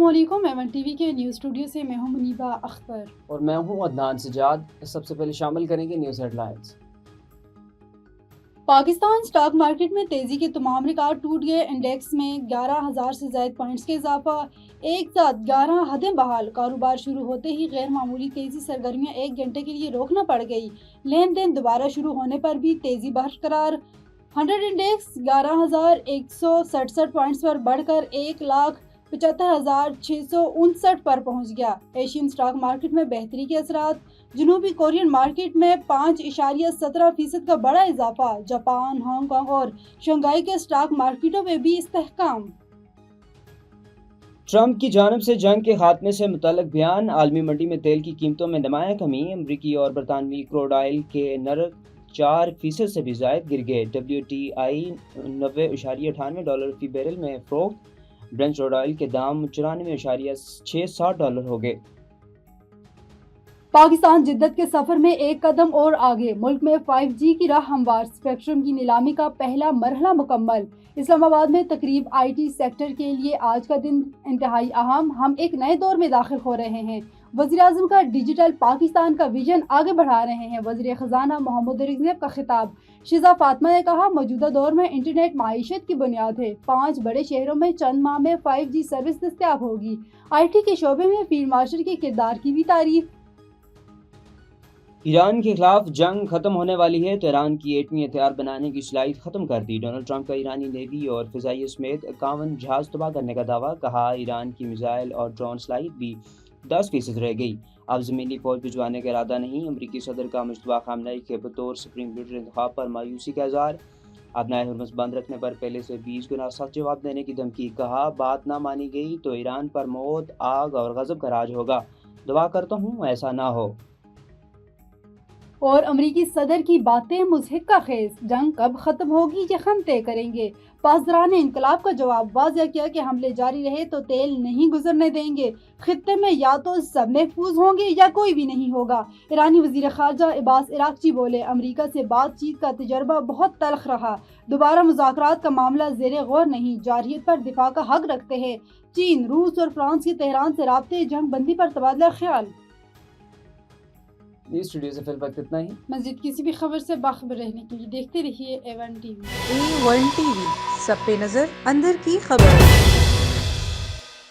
علیکم، even T V کے news studio سے میں ہوں منیبہ اختر اور میں ہوں عدنان سجاد۔ سب سے پہلے شامل کریں گے news headlines. Pakistan stock market میں تیزی کے تمام ریکارڈ ٹوٹ گئے۔ انڈیکس میں 11,000 سے زائد پوائنٹس کے اضافہ، ایک ساتھ 11 حدیں بحال۔ کاروبار شروع ہوتے ہی غیر معمولی تیزی، سرگرمیاں 1 گھنٹے کے لیے روکنا پڑ گئی۔ لین دین دوبارہ شروع ہونے پر بھی تیزی برقرار۔ 100 انڈیکس 11,167 پوائنٹس پر بڑھ کر 1,75,659 پر پہنچ گیا۔ ایشین سٹاک مارکیٹ میں بہتری کے اثرات، جنوبی کورین مارکیٹ میں 5.17% کا بڑا اضافہ۔ جاپان، ہانگ کانگ اور شنگھائی کے سٹاک مارکیٹوں میں بھی استحکام۔ ٹرمپ کی جانب سے جنگ کے خاتمے سے متعلق بیان، عالمی منڈی میں تیل کی قیمتوں میں نمایاں کمی، امریکی اور برطانوی کروڈ آئل کے نرخ 4% سے بھی زائد گر گئے۔ WTI $90.98 فی بیرل میں فروخت، برنٹ کروڈ آئل کے دام $94.67 ہو گئے۔ پاکستان جدت کے سفر میں ایک قدم اور آگے، ملک میں 5G کی راہ ہموار، اسپیکٹرم کی نیلامی کا پہلا مرحلہ مکمل۔ اسلام آباد میں تقریب، IT سیکٹر کے لیے آج کا دن انتہائی اہم، ہم ایک نئے دور میں داخل ہو رہے ہیں۔ وزیراعظم کا ڈیجیٹل پاکستان کا ویژن آگے بڑھا رہے ہیں، وزیر خزانہ محمد رزق کا خطاب۔ شیزہ فاطمہ نے کہا، موجودہ دور میں انٹرنیٹ معیشت کی بنیاد ہے، 5 بڑے شہروں میں چند ماہ میں 5G سروس دستیاب ہوگی۔ IT کے شعبے میں فیلڈ مارشل کے کردار کی بھی تعریف۔ ایران کے خلاف جنگ ختم ہونے والی ہے تو ایران کی ایٹمی ہتھیار بنانے کی صلاحیت ختم کر دی۔ ڈونلڈ ٹرمپ کا ایرانی نیوی اور فضائیہ سمیت 51 جہاز تباہ کرنے کا دعویٰ، کہا ایران کی میزائل اور ڈرون صلاحیت بھی 10% رہ گئی، اب زمینی فوج بھجوانے کا ارادہ نہیں۔ امریکی صدر کا مجتبیٰ خامنہئی کے بطور سپریم لیڈر انتخاب پر مایوسی کا اظہار، اپنا ہرمز بند رکھنے پر پہلے سے 20 گنا سخت جواب دینے کی دھمکی، کہا بات نہ مانی گئی تو ایران پر موت، آگ اور غضب کا راج ہوگا، دعا کرتا ہوں ایسا نہ ہو۔ اور امریکی صدر کی باتیں مضحکہ خیز، جنگ کب ختم ہوگی یہ ہم طے کریں گے۔ پاسداران انقلاب کا جواب، واضح کیا کہ حملے جاری رہے تو تیل نہیں گزرنے دیں گے، خطے میں یا تو سب محفوظ ہوں گے یا کوئی بھی نہیں ہوگا۔ ایرانی وزیر خارجہ عباس عراقچی بولے، امریکہ سے بات چیت کا تجربہ بہت تلخ رہا، دوبارہ مذاکرات کا معاملہ زیر غور نہیں، جارحیت پر دفاع کا حق رکھتے ہیں۔ چین، روس اور فرانس کے تہران سے رابطے، جنگ بندی پر تبادلہ خیال۔ نیوز اسٹوڈیو سے فی الوقت اتنا ہی۔ مزید کسی بھی خبر سے باخبر رہنے کے لیے دیکھتے رہیے A1 TV۔ A1 TV، سب پہ نظر، اندر کی خبر۔